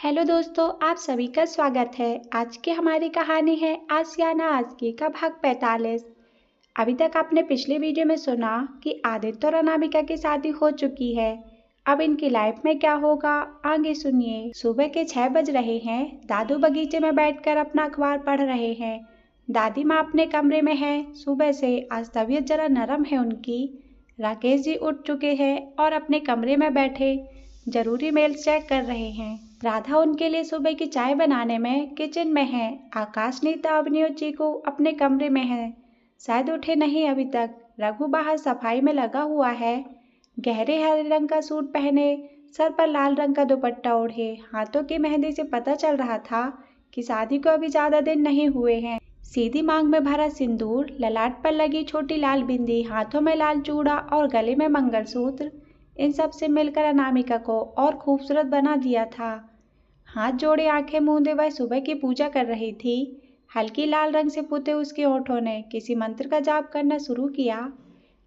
Hello दोस्तों, आप सभी का स्वागत है। आज की हमारी कहानी है आसियाना आस्की का भाग 45। अभी तक आपने पिछले वीडियो में सुना कि आदित्य और अनामिका की शादी हो चुकी है। अब इनकी लाइफ में क्या होगा, आगे सुनिए। सुबह के 6 बज रहे हैं। दादू बगीचे में बैठकर अपना अखबार पढ़ रहे हैं। दादी माँ अपने कमरे में है। सुबह से आज तबीयत जरा नरम है उनकी। राकेश जी उठ चुके हैं और अपने कमरे में बैठे जरूरी मेल्स चेक कर रहे हैं। राधा उनके लिए सुबह की चाय बनाने में किचन में है। आकाश, नीता, अवनी और चीकू अपने कमरे में है, शायद उठे नहीं अभी तक। रघु बाहर सफाई में लगा हुआ है। गहरे हरे रंग का सूट पहने, सर पर लाल रंग का दुपट्टा ओढ़े, हाथों की मेहंदी से पता चल रहा था कि शादी को अभी ज्यादा दिन नहीं हुए हैं। सीधी मांग में भरा सिंदूर, ललाट पर लगी छोटी लाल बिंदी, हाथों में लाल चूड़ा और गले में मंगलसूत्र, इन सब से मिलकर अनामिका को और खूबसूरत बना दिया था। हाथ जोड़े आंखें मूंदे वह सुबह की पूजा कर रही थी। हल्की लाल रंग से पुते उसके होठों ने किसी मंत्र का जाप करना शुरू किया।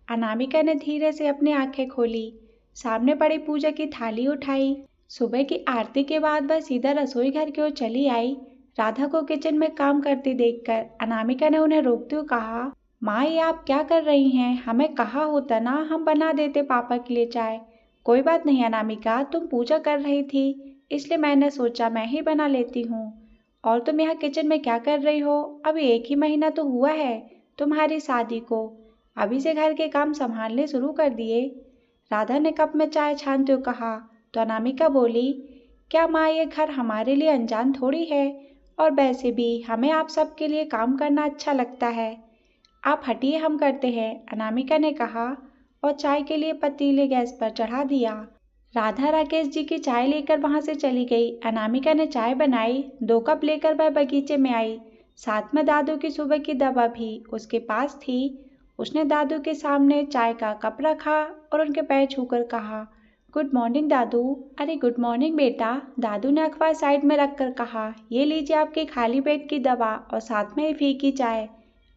अनामिका ने धीरे से अपनी आंखें खोली, सामने पड़ी पूजा की थाली उठाई। सुबह की आरती के बाद वह सीधा रसोई घर की ओर चली आई। राधा को किचन में काम करती देखकर अनामिका ने उन्हें रोकते हुए कहा, माँ, ये आप क्या कर रही हैं? हमें कहा होता ना, हम बना देते पापा के लिए चाय। कोई बात नहीं अनामिका, तुम पूजा कर रही थी इसलिए मैंने सोचा मैं ही बना लेती हूँ। और तुम यहाँ किचन में क्या कर रही हो? अभी 1 ही महीना तो हुआ है तुम्हारी शादी को, अभी से घर के काम संभालने शुरू कर दिए। राधा ने कप में चाय छानते हुए कहा। तो अनामिका बोली, क्या माँ, ये घर हमारे लिए अनजान थोड़ी है, और वैसे भी हमें आप सबके लिए काम करना अच्छा लगता है। आप हटिए, हम करते हैं, अनामिका ने कहा और चाय के लिए पतीले गैस पर चढ़ा दिया। राधा राकेश जी की चाय लेकर वहां से चली गई। अनामिका ने चाय बनाई, 2 कप लेकर वह बगीचे में आई। साथ में दादू की सुबह की दवा भी उसके पास थी। उसने दादू के सामने चाय का कप रखा और उनके पैर छूकर कहा, गुड मॉर्निंग दादू। अरे गुड मॉर्निंग बेटा, दादू ने अखबार साइड में रखकर कहा, ये लीजिए आपके खाली पेट की दवा और साथ में ही फीकी चाय।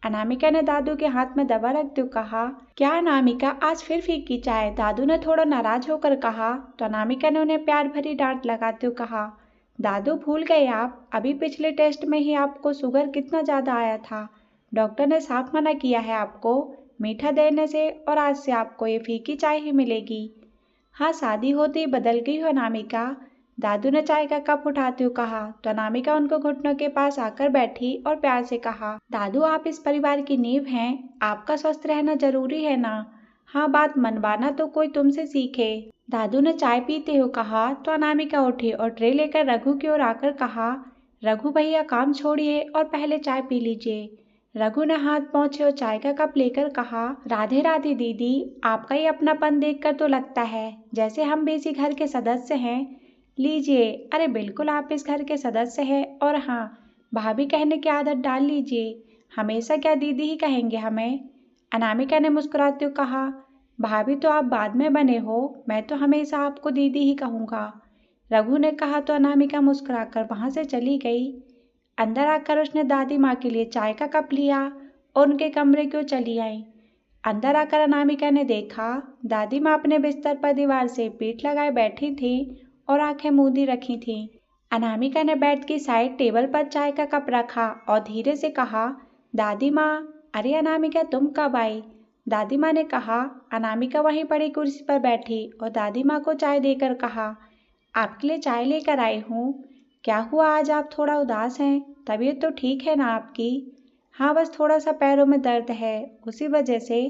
अनामिका ने दादू के हाथ में दवा रखते हुए कहा, क्या अनामिका, आज फिर फीकी चाय? दादू ने थोड़ा नाराज होकर कहा। तो अनामिका ने उन्हें प्यार भरी डांट लगाते हुए कहा, दादू भूल गए आप, अभी पिछले टेस्ट में ही आपको शुगर कितना ज्यादा आया था। डॉक्टर ने साफ मना किया है आपको मीठा देने से, और आज से आपको ये फीकी चाय ही मिलेगी। हाँ, शादी होते ही बदल गई हो अनामिका, दादू ने चाय का कप उठाते हुए कहा। तो अनामिका उनको घुटनों के पास आकर बैठी और प्यार से कहा, दादू आप इस परिवार की नींव हैं, आपका स्वस्थ रहना जरूरी है ना। हाँ, बात मनवाना तो कोई तुमसे सीखे, दादू ने चाय पीते हुए कहा। तो अनामिका उठी और ट्रे लेकर रघु की ओर आकर कहा, रघु भैया काम छोड़िए और पहले चाय पी लीजिए। रघु ने हाथ पहुंचे और चाय का कप लेकर कहा, राधे राधे दीदी, आपका ये अपनापन देखकर तो लगता है जैसे हम भी इसी घर के सदस्य हैं। लीजिए। अरे बिल्कुल, आप इस घर के सदस्य हैं, और हाँ, भाभी कहने की आदत डाल लीजिए, हमेशा क्या दीदी ही कहेंगे हमें। अनामिका ने मुस्कुराते हुए कहा, भाभी तो आप बाद में बने हो, मैं तो हमेशा आपको दीदी ही कहूँगा। रघु ने कहा। तो अनामिका मुस्कुराकर वहां से चली गई। अंदर आकर उसने दादी माँ के लिए चाय का कप लिया और उनके कमरे की ओर चली आई। अंदर आकर अनामिका ने देखा, दादी माँ अपने बिस्तर पर दीवार से पीठ लगाए बैठी थी और आंखें मूंदी रखी थीं। अनामिका ने बेड की साइड टेबल पर चाय का कप रखा और धीरे से कहा, दादी माँ। अरे अनामिका, तुम कब आई? दादी माँ ने कहा। अनामिका वहीं पड़ी कुर्सी पर बैठी और दादी माँ को चाय देकर कहा, आपके लिए चाय लेकर आई हूँ। क्या हुआ, आज आप थोड़ा उदास हैं? तबीयत तो ठीक है ना आपकी? हाँ, बस थोड़ा सा पैरों में दर्द है, उसी वजह से।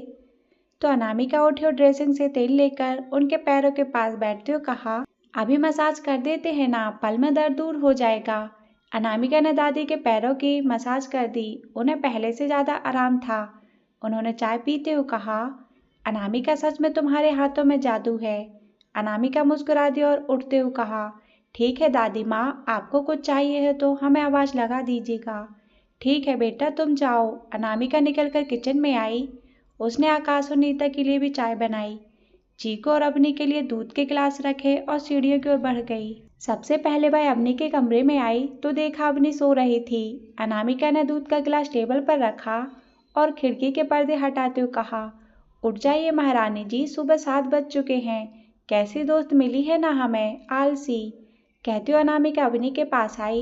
तो अनामिका उठी और ड्रेसिंग से तेल लेकर उनके पैरों के पास बैठते हुए कहा, अभी मसाज कर देते हैं ना, पल में दर्द दूर हो जाएगा। अनामिका ने दादी के पैरों की मसाज कर दी, उन्हें पहले से ज्यादा आराम था। उन्होंने चाय पीते हुए कहा, अनामिका, सच में तुम्हारे हाथों में जादू है। अनामिका मुस्कुरा दी और उठते हुए कहा, ठीक है दादी माँ, आपको कुछ चाहिए है तो हमें आवाज लगा दीजिएगा। ठीक है बेटा, तुम जाओ। अनामिका निकलकर किचन में आई। उसने आकाश और नीता के लिए भी चाय बनाई, चीकू और अवनी के लिए दूध के गिलास रखे और सीढ़ियों की ओर बढ़ गई। सबसे पहले वह अवनी के कमरे में आई तो देखा अवनी सो रही थी। अनामिका ने दूध का गिलास टेबल पर रखा और खिड़की के पर्दे हटाते हुए कहा, उठ जाइए महारानी जी, सुबह 7 बज चुके हैं। कैसी दोस्त मिली है ना हमें, आलसी। कहती हुई अनामिका अवनी के पास आई।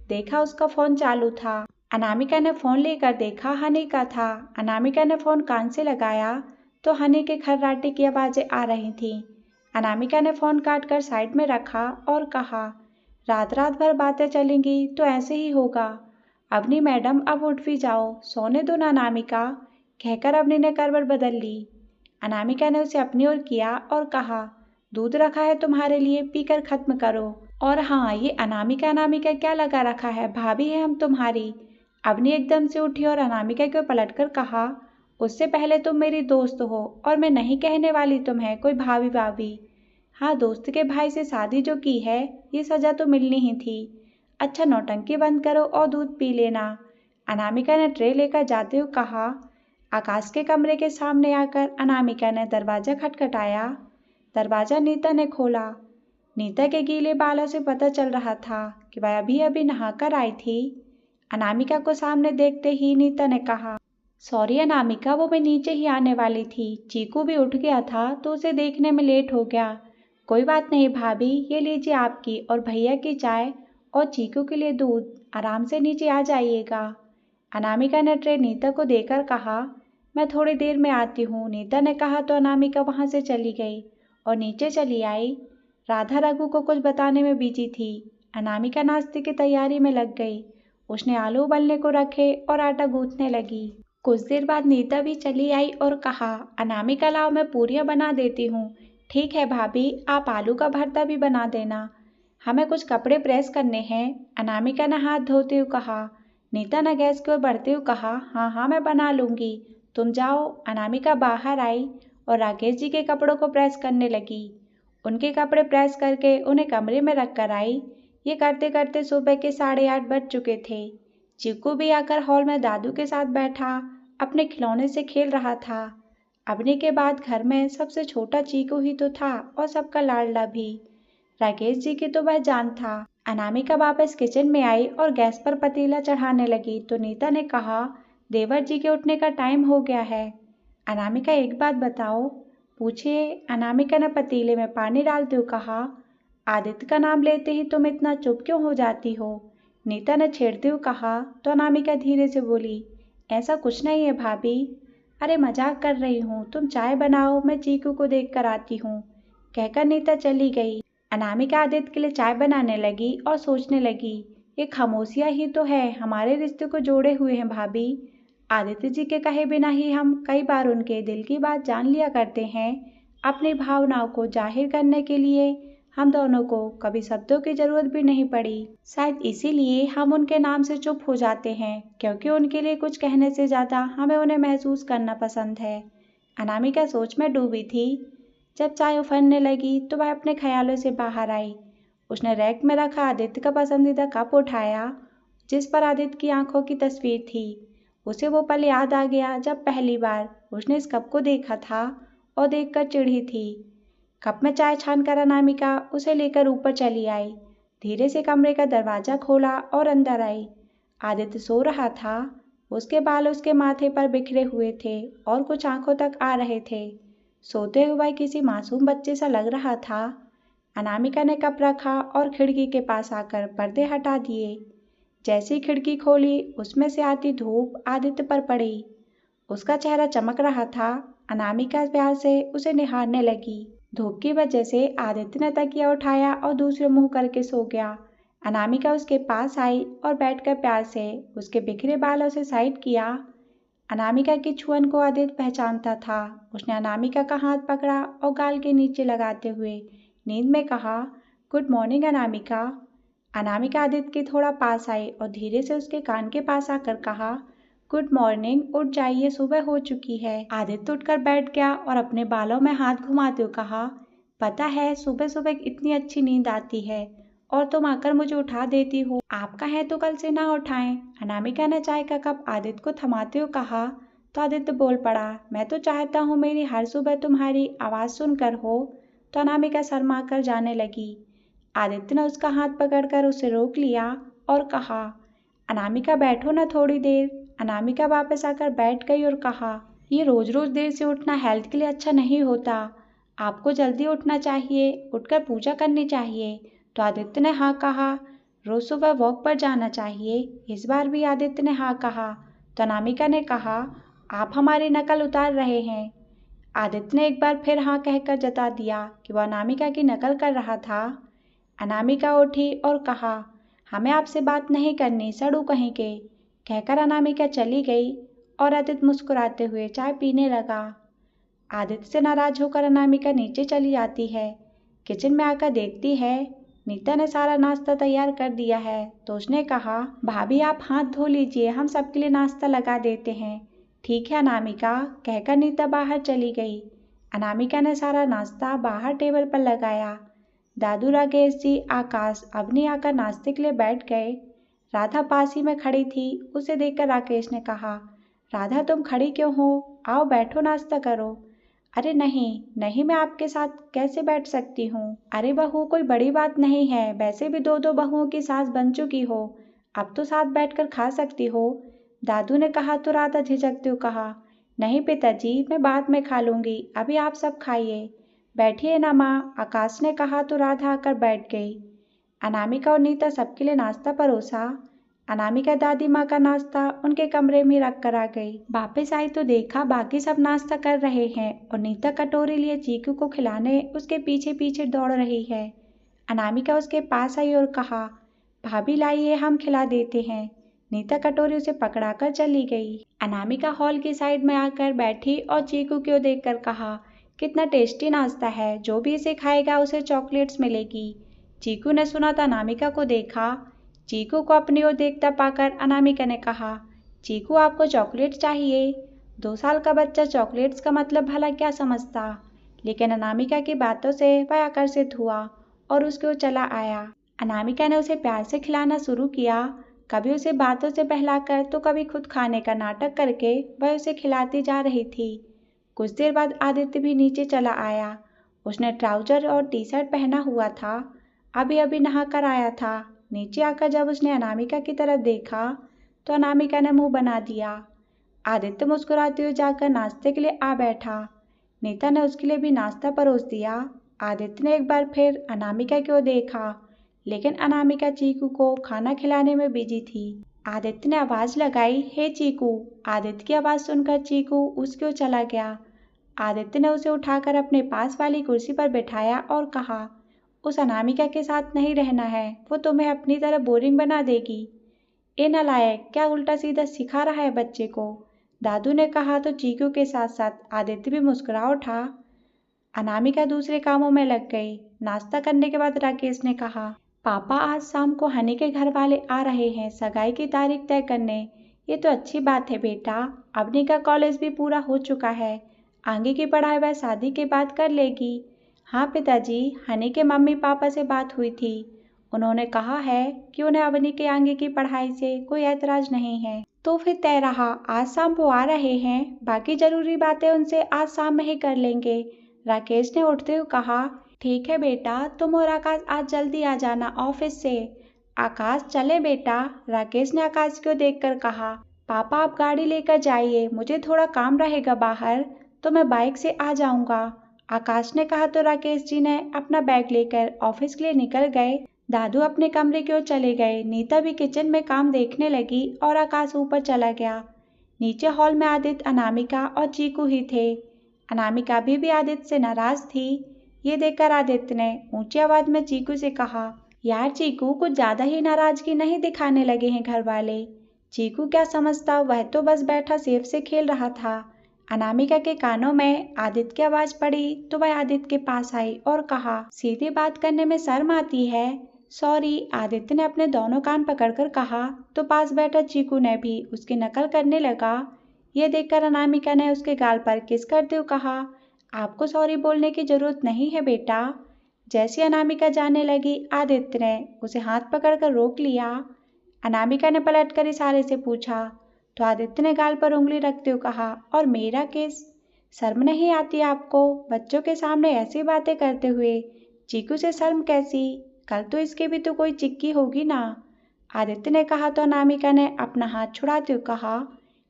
देखा उसका फ़ोन चालू था। अनामिका ने फ़ोन लेकर देखा, हनी का था। अनामिका ने फ़ोन कान से लगाया तो हनी के खर्राटे की आवाज़ें आ रही थीं। अनामिका ने फ़ोन काट कर साइड में रखा और कहा, रात रात भर बातें चलेंगी तो ऐसे ही होगा। अवनी मैडम अब उठ भी जाओ, सोने दो ना अनामिका, कहकर अवनी ने करवट बदल ली। अनामिका ने उसे अपनी ओर किया और कहा, दूध रखा है तुम्हारे लिए, पीकर खत्म करो। और हाँ, ये अनामिका अनामिका क्या लगा रखा है, भाभी है हम तुम्हारी। अवनी एकदम से उठी और अनामिका को पलटकर कहा, उससे पहले तुम मेरी दोस्त हो और मैं नहीं कहने वाली तुम्हें कोई भाभी भाभी। हाँ, दोस्त के भाई से शादी जो की है, ये सजा तो मिलनी ही थी। अच्छा, नौटंकी बंद करो और दूध पी लेना। अनामिका ने ट्रे लेकर जाते हुए कहा। आकाश के कमरे के सामने आकर अनामिका ने दरवाज़ा खटखटाया। दरवाज़ा नीता ने खोला। नीता के गीले बालों से पता चल रहा था कि वह अभी अभी नहाकर आई थी। अनामिका को सामने देखते ही नीता ने कहा, सॉरी अनामिका, वो मैं नीचे ही आने वाली थी। चीकू भी उठ गया था तो उसे देखने में लेट हो गया। कोई बात नहीं भाभी, ये लीजिए आपकी और भैया की चाय और चीकू के लिए दूध। आराम से नीचे आ जाइएगा। अनामिका ने ट्रे नीता को देकर कहा, मैं थोड़ी देर में आती हूँ। नीता ने कहा तो अनामिका वहाँ से चली गई और नीचे चली आई। राधा रघु को कुछ बताने में बिजी थी। अनामिका नाश्ते की तैयारी में लग गई। उसने आलू उबलने को रखे और आटा गूंथने लगी। कुछ देर बाद नीता भी चली आई और कहा, अनामिका लाओ मैं पूरियाँ बना देती हूँ। ठीक है भाभी, आप आलू का भरता भी बना देना। हमें कुछ कपड़े प्रेस करने हैं। अनामिका ने हाथ धोते हुए कहा। नीता ने गैस की ओर बढ़ते हुए कहा, हाँ हाँ मैं बना लूँगी, तुम जाओ। अनामिका बाहर आई और राकेश जी के कपड़ों को प्रेस करने लगी। उनके कपड़े प्रेस करके उन्हें कमरे में रख कर आई। ये करते करते सुबह के 8:30 बज चुके थे। चीकू भी आकर हॉल में दादू के साथ बैठा अपने खिलौने से खेल रहा था। अवनी के बाद घर में सबसे छोटा चीकू ही तो था और सबका लाडला भी। राकेश जी की तो वह जान था। अनामिका वापस किचन में आई और गैस पर पतीला चढ़ाने लगी तो नीता ने कहा, देवर जी के उठने का टाइम हो गया है। अनामिका एक बात बताओ, पूछिए। अनामिका ने पतीले में पानी डालते हुए कहा, आदित्य का नाम लेते ही तुम इतना चुप क्यों हो जाती हो? नीता ने छेड़ते हुए कहा तो अनामिका धीरे से बोली, ऐसा कुछ नहीं है भाभी, अरे मजाक कर रही हूँ, तुम चाय बनाओ, मैं चीकू को देख कर आती हूँ, कहकर नीता चली गई। अनामिका आदित्य के लिए चाय बनाने लगी और सोचने लगी, ये खामोशियाँ ही तो है हमारे रिश्ते को जोड़े हुए हैं भाभी। आदित्य जी के कहे बिना ही हम कई बार उनके दिल की बात जान लिया करते हैं। अपनी भावनाओं को जाहिर करने के लिए हम दोनों को कभी शब्दों की जरूरत भी नहीं पड़ी। शायद इसीलिए हम उनके नाम से चुप हो जाते हैं, क्योंकि उनके लिए कुछ कहने से ज़्यादा हमें उन्हें महसूस करना पसंद है। अनामिका सोच में डूबी थी। जब चाय उफरने लगी तो वह अपने ख्यालों से बाहर आई। उसने रैक में रखा आदित्य का पसंदीदा कप उठाया, जिस पर आदित्य की आंखों की तस्वीर थी। उसे वो पल याद आ गया जब पहली बार उसने इस कप को देखा था और देखकर चिढ़ी थी। कप में चाय छानकर अनामिका उसे लेकर ऊपर चली आई। धीरे से कमरे का दरवाज़ा खोला और अंदर आई। आदित्य सो रहा था। उसके बाल उसके माथे पर बिखरे हुए थे और कुछ आंखों तक आ रहे थे। सोते हुए किसी मासूम बच्चे सा लग रहा था। अनामिका ने कप रखा और खिड़की के पास आकर पर्दे हटा दिए। जैसी खिड़की खोली, उसमें से आती धूप आदित्य पर पड़ी। उसका चेहरा चमक रहा था। अनामिका प्यार से उसे निहारने लगी। धूप की वजह से आदित्य ने तकिया उठाया और दूसरे मुंह करके सो गया। अनामिका उसके पास आई और बैठकर प्यार से उसके बिखरे बालों से साइड किया। अनामिका की छुअन को आदित्य पहचानता था। उसने अनामिका का हाथ पकड़ा और गाल के नीचे लगाते हुए नींद में कहा, गुड मॉर्निंग अनामिका। अनामिका आदित्य के थोड़ा पास आई और धीरे से उसके कान के पास आकर कहा, गुड मॉर्निंग, उठ जाइए, सुबह हो चुकी है। आदित्य उठकर बैठ गया और अपने बालों में हाथ घुमाते हुए कहा, पता है सुबह सुबह इतनी अच्छी नींद आती है और तुम आकर मुझे उठा देती हो। आप कहें तो कल से ना उठाएं। अनामिका ने चाय का कप आदित्य को थमाते हुए कहा तो आदित्य बोल पड़ा, मैं तो चाहता हूँ मेरी हर सुबह तुम्हारी आवाज़ सुनकर हो। तो अनामिका शर्मा कर जाने लगी। आदित्य ने उसका हाथ पकड़कर उसे रोक लिया और कहा, अनामिका बैठो ना थोड़ी देर। अनामिका वापस आकर बैठ गई और कहा, ये रोज रोज देर से उठना हेल्थ के लिए अच्छा नहीं होता। आपको जल्दी उठना चाहिए, उठकर पूजा करनी चाहिए। तो आदित्य ने हाँ कहा। रोज सुबह वॉक पर जाना चाहिए। इस बार भी आदित्य ने हाँ कहा। तो अनामिका ने कहा, आप हमारी नकल उतार रहे हैं। आदित्य ने एक बार फिर हाँ कहकर जता दिया कि वह अनामिका की नकल कर रहा था। अनामिका उठी और कहा, हमें आपसे बात नहीं करनी, सड़ू कहीं के। कहकर अनामिका चली गई और आदित्य मुस्कुराते हुए चाय पीने लगा। आदित्य से नाराज होकर अनामिका नीचे चली जाती है। किचन में आकर देखती है नीता ने सारा नाश्ता तैयार कर दिया है। तो उसने कहा, भाभी आप हाथ धो लीजिए, हम सबके लिए नाश्ता लगा देते हैं। ठीक है अनामिका, कहकर नीता बाहर चली गई। अनामिका ने सारा नाश्ता बाहर टेबल पर लगाया। दादू, राकेश जी, आकाश, अवनी आकर नाश्ते के लिए बैठ गए। राधा पास ही में खड़ी थी। उसे देखकर राकेश ने कहा, राधा तुम खड़ी क्यों हो? आओ बैठो, नाश्ता करो। अरे नहीं नहीं, मैं आपके साथ कैसे बैठ सकती हूँ? अरे बहू, कोई बड़ी बात नहीं है, वैसे भी दो दो बहुओं की सास बन चुकी हो, अब तो साथ बैठकर खा सकती हो। दादू ने कहा तो राधा झिझकते हुए कहा, नहीं पिताजी, मैं बाद में खा लूंगी, अभी आप सब खाइए। बैठिए ना माँ, आकाश ने कहा तो राधा आकर बैठ गई। अनामिका और नीता सबके लिए नाश्ता परोसा। अनामिका दादी माँ का नाश्ता उनके कमरे में रख कर आ गई। वापस आई तो देखा बाकी सब नाश्ता कर रहे हैं और नीता कटोरी लिए चीकू को खिलाने उसके पीछे पीछे दौड़ रही है। अनामिका उसके पास आई और कहा, भाभी लाइए, हम खिला देते हैं। नीता कटोरी उसे पकड़ाकर चली गई। अनामिका हॉल की साइड में आकर बैठी और चीकू को देखकर कहा, कितना टेस्टी नाश्ता है, जो भी इसे खाएगा उसे चॉकलेट्स मिलेगी। चीकू ने सुना तो अनामिका को देखा। चीकू को अपनी ओर देखता पाकर अनामिका ने कहा, चीकू आपको चॉकलेट चाहिए? 2 साल का बच्चा चॉकलेट्स का मतलब भला क्या समझता? लेकिन अनामिका की बातों से वह आकर्षित हुआ और उसके ओर चला आया। अनामिका ने उसे प्यार से खिलाना शुरू किया। कभी उसे बातों से बहलाकर तो कभी खुद खाने का नाटक करके वह उसे खिलाती जा रही थी। कुछ देर बाद आदित्य भी नीचे चला आया। उसने ट्राउजर और टी शर्ट पहना हुआ था। अभी अभी नहा कर आया था। नीचे आकर जब उसने अनामिका की तरफ देखा तो अनामिका ने मुंह बना दिया। आदित्य मुस्कुराते हुए जाकर नाश्ते के लिए आ बैठा। नीता ने उसके लिए भी नाश्ता परोस दिया। आदित्य ने एक बार फिर अनामिका की ओर देखा, लेकिन अनामिका चीकू को खाना खिलाने में बिजी थी। आदित्य ने आवाज लगाई, हे चीकू। आदित्य की आवाज सुनकर चीकू उसकी ओर चला गया। आदित्य ने उसे उठाकर अपने पास वाली कुर्सी पर बैठाया और कहा, उस अनामिका के साथ नहीं रहना है, वो तुम्हें अपनी तरह बोरिंग बना देगी। ए नालायक, क्या उल्टा सीधा सिखा रहा है बच्चे को? दादू ने कहा तो चीकू के साथ साथ आदित्य भी मुस्कुरा उठा। अनामिका दूसरे कामों में लग गई। नाश्ता करने के बाद राकेश ने कहा, पापा आज शाम को हनी के घर वाले आ रहे हैं सगाई की तारीख तय करने। ये तो अच्छी बात है बेटा, अवनी का कॉलेज भी पूरा हो चुका है, आगे की पढ़ाई वह शादी के बाद कर लेगी। हाँ पिताजी, हनी के मम्मी पापा से बात हुई थी, उन्होंने कहा है कि उन्हें अवनी के आगे की पढ़ाई से कोई ऐतराज नहीं है। तो फिर तय रहा, आज शाम वो आ रहे हैं, बाकी जरूरी बातें उनसे आज शाम में ही कर लेंगे। राकेश ने उठते हुए कहा, ठीक है बेटा, तुम और आकाश आज जल्दी आ जाना ऑफिस से। आकाश चले बेटा, राकेश ने आकाश को देखकर कहा। पापा आप गाड़ी लेकर जाइए, मुझे थोड़ा काम रहेगा बाहर, तो मैं बाइक से आ जाऊंगा। आकाश ने कहा तो राकेश जी ने अपना बैग लेकर ऑफिस के लिए निकल गए। दादू अपने कमरे की ओर चले गए। नीता भी किचन में काम देखने लगी और आकाश ऊपर चला गया। नीचे हॉल में आदित्य, अनामिका और चीकू ही थे। अनामिका भी आदित्य से नाराज थी। ये देखकर आदित्य ने ऊंची आवाज में चीकू से कहा, यार चीकू, कुछ ज्यादा ही नाराजगी नहीं दिखाने लगे हैं घर वाले। चीकू क्या समझता, वह तो बस बैठा सेब से खेल रहा था। अनामिका के कानों में आदित्य की आवाज पड़ी तो वह आदित्य के पास आई और कहा, सीधी बात करने में शर्म आती है? सॉरी, आदित्य ने अपने दोनों कान पकड़कर कहा तो पास बैठा चीकू ने भी उसकी नकल करने लगा। ये देखकर अनामिका ने उसके गाल पर किस करते हुए कहा, आपको सॉरी बोलने की जरूरत नहीं है बेटा। जैसी अनामिका जाने लगी, आदित्य ने उसे हाथ पकड़कर रोक लिया। अनामिका ने पलटकर इशारे से पूछा तो आदित्य ने गाल पर उंगली रखते हुए कहा, और मेरा केस? शर्म नहीं आती आपको बच्चों के सामने ऐसी बातें करते हुए? चीकू से शर्म कैसी, कल तो इसके भी तो कोई चिक्की होगी ना। आदित्य ने कहा तो अनामिका ने अपना हाथ छुड़ाते हुए कहा,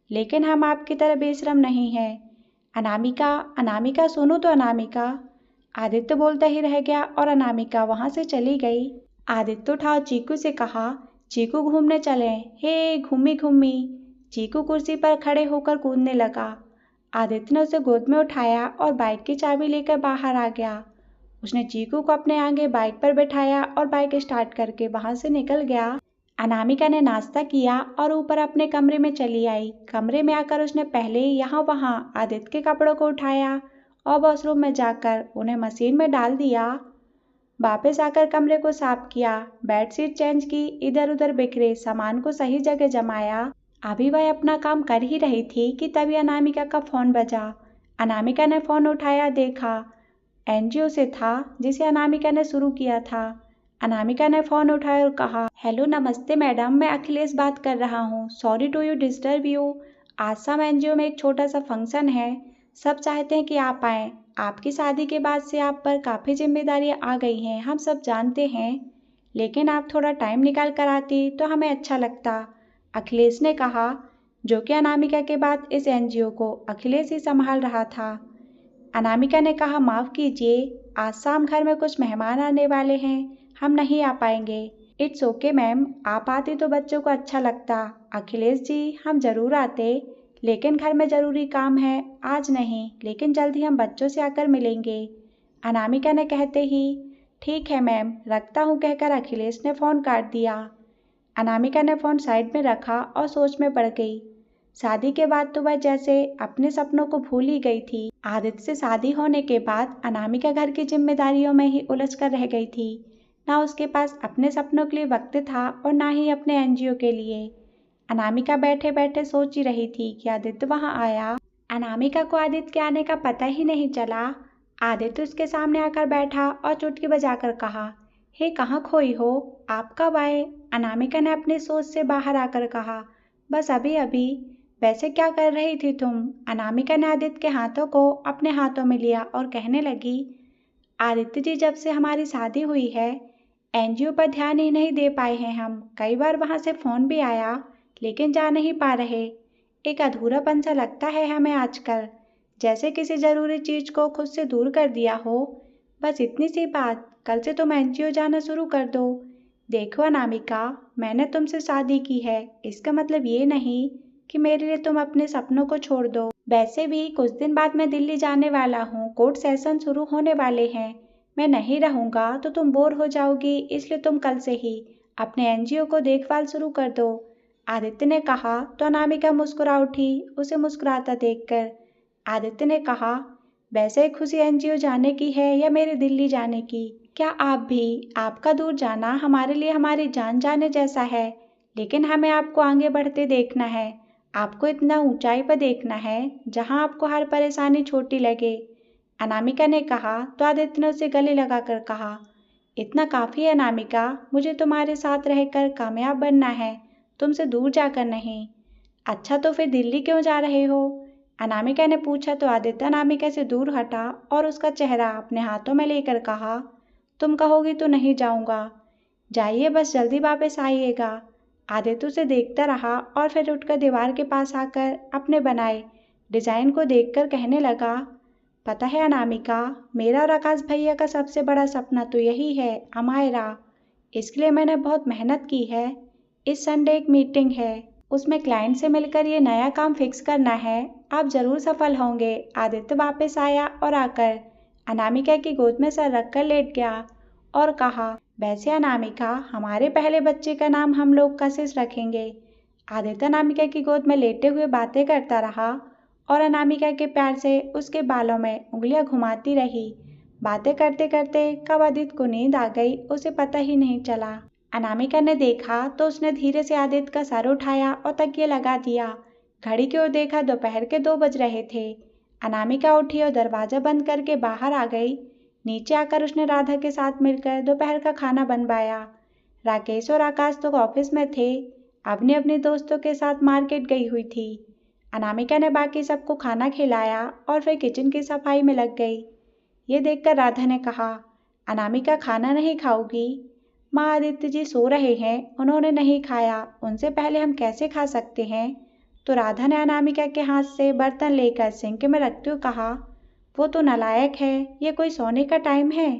लेकिन हम आपकी तरह बेशरम नहीं हैं। अनामिका, अनामिका सुनो तो अनामिका। आदित्य बोलता ही रह गया और अनामिका वहां से चली गई। आदित्य उठा और चीकू से कहा, चीकू घूमने चलें। हे घूमी घूमी। चीकू कुर्सी पर खड़े होकर कूदने लगा। आदित्य ने उसे गोद में उठाया और बाइक की चाबी लेकर बाहर आ गया। उसने चीकू को अपने आगे बाइक पर बिठाया और बाइक स्टार्ट करके वहां से निकल गया। अनामिका ने नाश्ता किया और ऊपर अपने कमरे में चली आई। कमरे में आकर उसने पहले यहाँ वहाँ आदित्य के कपड़ों को उठाया और वॉशरूम में जाकर उन्हें मशीन में डाल दिया। वापस आकर कमरे को साफ किया, बेडशीट चेंज की, इधर उधर बिखरे सामान को सही जगह जमाया। अभी वह अपना काम कर ही रही थी कि तभी अनामिका का फोन बजा। अनामिका ने फोन उठाया, देखा एनजीओ से था जिसे अनामिका ने शुरू किया था। अनामिका ने फोन उठाया और कहा, हेलो नमस्ते मैडम, मैं अखिलेश बात कर रहा हूँ। Sorry to you disturb you. आज शाम एनजीओ में एक छोटा सा फंक्शन है, सब चाहते हैं कि आप आएँ। आपकी शादी के बाद से आप पर काफ़ी जिम्मेदारियां आ गई हैं, हम सब जानते हैं, लेकिन आप थोड़ा टाइम निकाल कर आती तो हमें अच्छा लगता। अखिलेश ने कहा, जो कि अनामिका के बाद इस एनजीओ को अखिलेश ही संभाल रहा था। अनामिका ने कहा, माफ़ कीजिए, आज शाम घर में कुछ मेहमान आने वाले हैं, हम नहीं आ पाएंगे। इट्स ओके मैम, आप आती तो बच्चों को अच्छा लगता। अखिलेश जी, हम ज़रूर आते, लेकिन घर में ज़रूरी काम है, आज नहीं, लेकिन जल्द ही हम बच्चों से आकर मिलेंगे। अनामिका ने कहते ही, ठीक है मैम, रखता हूँ कहकर अखिलेश ने फ़ोन काट दिया। अनामिका ने फ़ोन साइड में रखा और सोच में पड़ गई। शादी के बाद तो वह जैसे अपने सपनों को भूल ही गई थी। आदित्य से शादी होने के बाद अनामिका घर की जिम्मेदारियों में ही उलझ कर रह गई थी। ना उसके पास अपने सपनों के लिए वक्त था और ना ही अपने एनजीओ के लिए। अनामिका बैठे बैठे सोच ही रही थी कि आदित्य वहां आया। अनामिका को आदित्य के आने का पता ही नहीं चला। आदित्य उसके सामने आकर बैठा और चुटकी बजाकर कहा, हे कहाँ खोई हो, आप कब आए? अनामिका ने अपनी सोच से बाहर आकर कहा, बस अभी अभी। वैसे क्या कर रही थी तुम? अनामिका ने आदित्य के हाथों को अपने हाथों में लिया और कहने लगी, आदित्य जी, जब से हमारी शादी हुई है एनजीओ पर ध्यान ही नहीं दे पाए हैं हम। कई बार वहां से फ़ोन भी आया, लेकिन जा नहीं पा रहे। एक अधूरापन सा लगता है हमें आजकल, जैसे किसी ज़रूरी चीज़ को खुद से दूर कर दिया हो। बस इतनी सी बात, कल से तुम एनजीओ जाना शुरू कर दो। देखो अनामिका, मैंने तुमसे शादी की है, इसका मतलब ये नहीं कि मेरे लिए तुम अपने सपनों को छोड़ दो। वैसे भी कुछ दिन बाद मैं दिल्ली जाने वाला हूँ, कोर्ट सेशन शुरू होने वाले हैं। मैं नहीं रहूँगा तो तुम बोर हो जाओगी, इसलिए तुम कल से ही अपने एनजीओ को देखभाल शुरू कर दो। आदित्य ने कहा तो अनामिका मुस्कुरा उठी उसे मुस्कुराता देखकर। आदित्य ने कहा, वैसे खुशी एनजीओ जाने की है या मेरे दिल्ली जाने की? क्या आप भी? आपका दूर जाना हमारे लिए हमारी जान जाने जैसा है, लेकिन हमें आपको आगे बढ़ते देखना है। आपको इतना ऊंचाई पर देखना है जहां आपको हर परेशानी छोटी लगे। अनामिका ने कहा तो आदित्य ने उसे गले लगाकर कहा, इतना काफ़ी है अनामिका, मुझे तुम्हारे साथ रहकर कामयाब बनना है, तुमसे दूर जाकर नहीं। अच्छा तो फिर दिल्ली क्यों जा रहे हो? अनामिका ने पूछा तो आदित्य अनामिका से दूर हटा और उसका चेहरा अपने हाथों में लेकर कहा, तुम कहोगी तो नहीं जाऊंगा। जाइए, बस जल्दी वापस आइएगा। आदित्य उसे देखता रहा और फिर उठकर दीवार के पास आकर अपने बनाए डिजाइन को देखकर कहने लगा, पता है अनामिका, मेरा और आकाश भैया का सबसे बड़ा सपना तो यही है, अमायरा। इसके लिए मैंने बहुत मेहनत की है। इस संडे एक मीटिंग है, उसमें क्लाइंट से मिलकर ये नया काम फिक्स करना है। आप जरूर सफल होंगे। आदित्य वापस आया और आकर अनामिका की गोद में सर रखकर लेट गया और कहा, वैसे अनामिका, हमारे पहले बच्चे का नाम हम लोग कशिश रखेंगे। आदित्य अनामिका की गोद में लेटे हुए बातें करता रहा और अनामिका के प्यार से उसके बालों में उंगलियां घुमाती रही। बातें करते करते कब आदित्य को नींद आ गई उसे पता ही नहीं चला। अनामिका ने देखा तो उसने धीरे से आदित्य का सर उठाया और तकिया लगा दिया। घड़ी की ओर देखा, दोपहर के 2 बज रहे थे। अनामिका उठी और दरवाजा बंद करके बाहर आ गई। नीचे आकर उसने राधा के साथ मिलकर दोपहर का खाना बनवाया। राकेश और आकाश तो ऑफिस में थे, अपने अपने दोस्तों के साथ मार्केट गई हुई थी। अनामिका ने बाकी सबको खाना खिलाया और फिर किचन की सफाई में लग गई। ये देखकर राधा ने कहा, अनामिका खाना नहीं खाओगी? माँ, आदित्य जी सो रहे हैं, उन्होंने नहीं खाया, उनसे पहले हम कैसे खा सकते हैं? तो राधा ने अनामिका के हाथ से बर्तन लेकर सिंक में रखते हुए कहा, वो तो नालायक है, ये कोई सोने का टाइम है?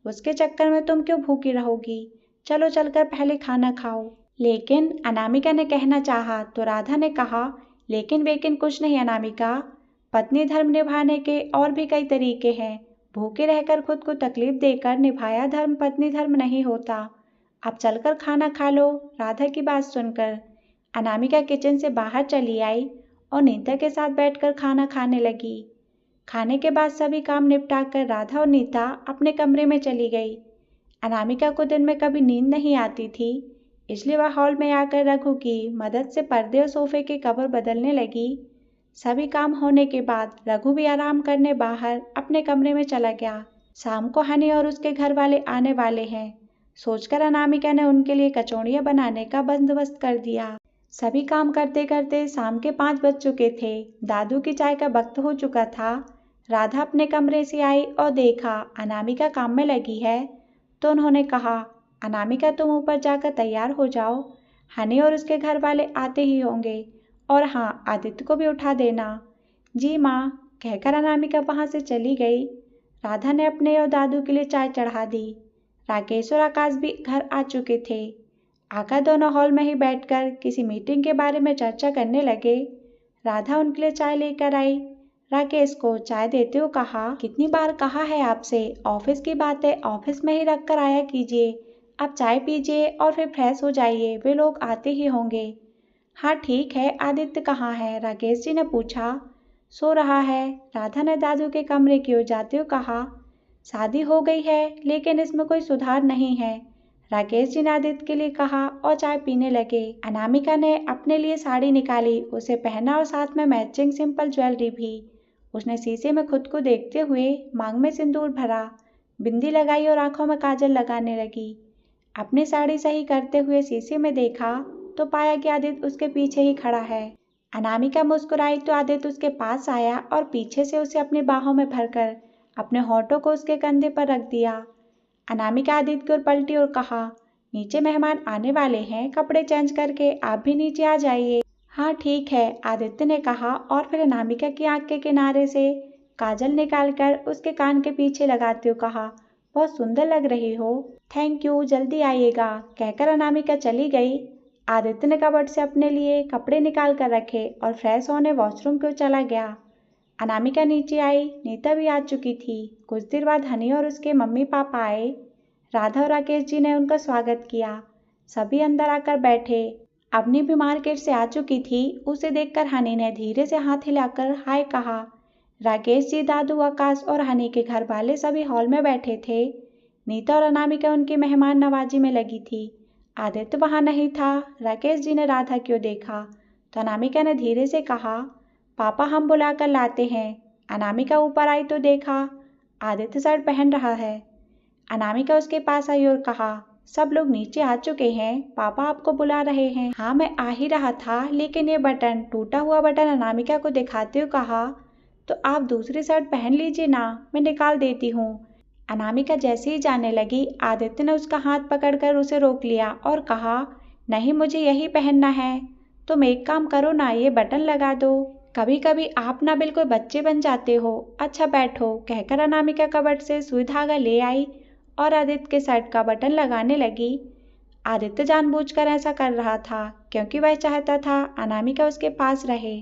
उसके चक्कर में तुम क्यों भूखी रहोगी? चलो चलकर पहले खाना खाओ। लेकिन अनामिका ने कहना चाहा तो राधा ने कहा, लेकिन कुछ नहीं अनामिका, पत्नी धर्म निभाने के और भी कई तरीके हैं। भूखे रहकर खुद को तकलीफ देकर निभाया धर्म पत्नी धर्म नहीं होता। अब चलकर खाना खा लो। राधा की बात सुनकर अनामिका किचन से बाहर चली आई और नीता के साथ बैठकर खाना खाने लगी। खाने के बाद सभी काम निपटाकर राधा और नीता अपने कमरे में चली गई। अनामिका को दिन में कभी नींद नहीं आती थी, इसलिए वह हॉल में आकर रघु की मदद से पर्दे और सोफे के कवर बदलने लगी। सभी काम होने के बाद रघु भी आराम करने बाहर अपने कमरे में चला गया। शाम को हनी और उसके घर वाले आने वाले हैं, सोचकर अनामिका ने उनके लिए कचौड़ियाँ बनाने का बंदोबस्त कर दिया। सभी काम करते करते शाम के 5 बज चुके थे। दादू की चाय का वक्त हो चुका था। राधा अपने कमरे से आई और देखा अनामिका काम में लगी है, तो उन्होंने कहा, अनामिका तुम ऊपर जाकर तैयार हो जाओ, हनी और उसके घर वाले आते ही होंगे, और हाँ, आदित्य को भी उठा देना। जी माँ, कहकर अनामिका वहाँ से चली गई। राधा ने अपने और दादू के लिए चाय चढ़ा दी। राकेश और आकाश भी घर आ चुके थे। आकर दोनों हॉल में ही बैठकर किसी मीटिंग के बारे में चर्चा करने लगे। राधा उनके लिए चाय लेकर आई। राकेश को चाय देते हुए कहा, कितनी बार कहा है आपसे, ऑफिस की बातें ऑफिस में ही रख कर आया कीजिए। अब चाय पीजिए और फिर फ्रेश हो जाइए, वे लोग आते ही होंगे। हाँ ठीक है, आदित्य कहाँ है? राकेश जी ने पूछा। सो रहा है, राधा ने दादू के कमरे की ओर जाते हुए कहा। शादी हो गई है, लेकिन इसमें कोई सुधार नहीं है, राकेश जी ने आदित्य के लिए कहा और चाय पीने लगे। अनामिका ने अपने लिए साड़ी निकाली, उसे पहना और साथ में मैचिंग सिंपल ज्वेलरी भी। उसने शीशे में खुद को देखते हुए मांग में सिंदूर भरा, बिंदी लगाई और आंखों में काजल लगाने लगी। अपनी साड़ी सही करते हुए शीशे में देखा तो पाया कि आदित्य उसके पीछे ही खड़ा है। अनामिका मुस्कुराई तो आदित्य उसके पास आया और पीछे से उसे अपनी बाहों में भरकर अपने होठों को उसके कंधे पर रख दिया। अनामिका आदित्य की ओर पलटी और कहा, नीचे मेहमान आने वाले हैं, कपड़े चेंज करके आप भी नीचे आ जाइए। हाँ ठीक है, आदित्य ने कहा और फिर अनामिका की आंख के किनारे से काजल निकालकर उसके कान के पीछे लगाते हुए कहा, बहुत सुंदर लग रही हो। थैंक यू, जल्दी आइएगा, कहकर अनामिका चली गई। आदित्य ने कबर्ड से अपने लिए कपड़े निकाल कर रखे और फ्रेश होने वॉशरूम की ओर चला गया। अनामिका नीचे आई, नीता भी आ चुकी थी। कुछ देर बाद हनी और उसके मम्मी पापा आए। राधा और राकेश जी ने उनका स्वागत किया। सभी अंदर आकर बैठे। अवनी भी मार्केट से आ चुकी थी, उसे देखकर हनी ने धीरे से हाथ हिलाकर हाय कहा। राकेश जी, दादू, आकाश और हनी के घर वाले सभी हॉल में बैठे थे। नीता और अनामिका उनकी मेहमान नवाजी में लगी थी। आदित्य वहाँ नहीं था। राकेश जी ने राधा की ओर देखा तो अनामिका ने धीरे से कहा, पापा हम बुलाकर लाते हैं। अनामिका ऊपर आई तो देखा आदित्य शर्ट पहन रहा है। अनामिका उसके पास आई और कहा, सब लोग नीचे आ चुके हैं, पापा आपको बुला रहे हैं। हाँ मैं आ ही रहा था, लेकिन ये बटन, टूटा हुआ बटन अनामिका को दिखाते हुए कहा, तो आप दूसरी शर्ट पहन लीजिए ना, मैं निकाल देती हूँ। अनामिका जैसे ही जाने लगी, आदित्य ने उसका हाथ पकड़कर उसे रोक लिया और कहा, नहीं मुझे यही पहनना है। तुम एक काम करो ना, ये बटन लगा दो। कभी कभी आप ना बिल्कुल बच्चे बन जाते हो। अच्छा बैठो, कहकर अनामिका कबर्ड से सुई धागा ले आई और आदित्य के शर्ट का बटन लगाने लगी। आदित्य जानबूझकर ऐसा कर रहा था क्योंकि वह चाहता था अनामिका उसके पास रहे।